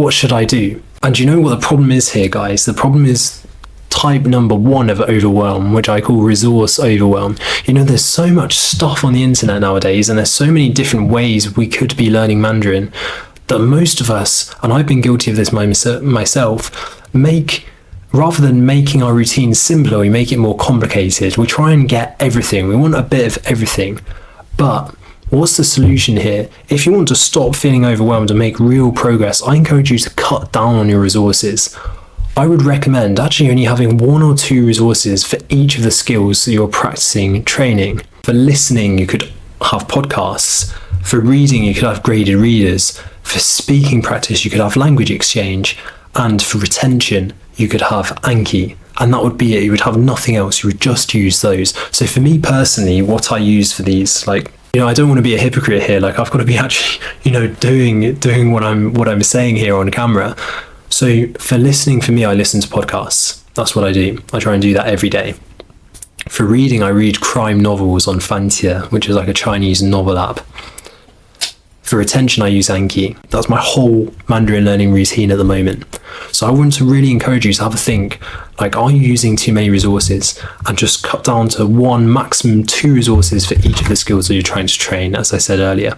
what should I do? And you know what the problem is here, guys? The problem is type number 1 of overwhelm, which I call resource overwhelm. You know, there's so much stuff on the internet nowadays, and there's so many different ways we could be learning Mandarin that most of us, and I've been guilty of this myself, rather than making our routine simpler, we make it more complicated. We try and get everything. We want a bit of everything. But what's the solution here? If you want to stop feeling overwhelmed and make real progress, I encourage you to cut down on your resources. I would recommend actually only having 1 or 2 resources for each of the skills that you're practicing training. For listening, you could have podcasts. For reading, you could have graded readers. For speaking practice, you could have language exchange. And for retention, you could have Anki, and that would be it. You would have nothing else. You would just use those. So for me personally, what I use for these, like, you know, I don't want to be a hypocrite here. Like, I've got to be actually, you know, doing what I'm saying here on camera. So for listening, for me, I listen to podcasts. That's what I do. I try and do that every day. For reading, I read crime novels on Fantia, which is like a Chinese novel app. For retention, I use Anki. That's my whole Mandarin learning routine at the moment. So I want to really encourage you to have a think, like, are you using too many resources? And just cut down to 1, maximum 2 resources for each of the skills that you're trying to train, as I said earlier.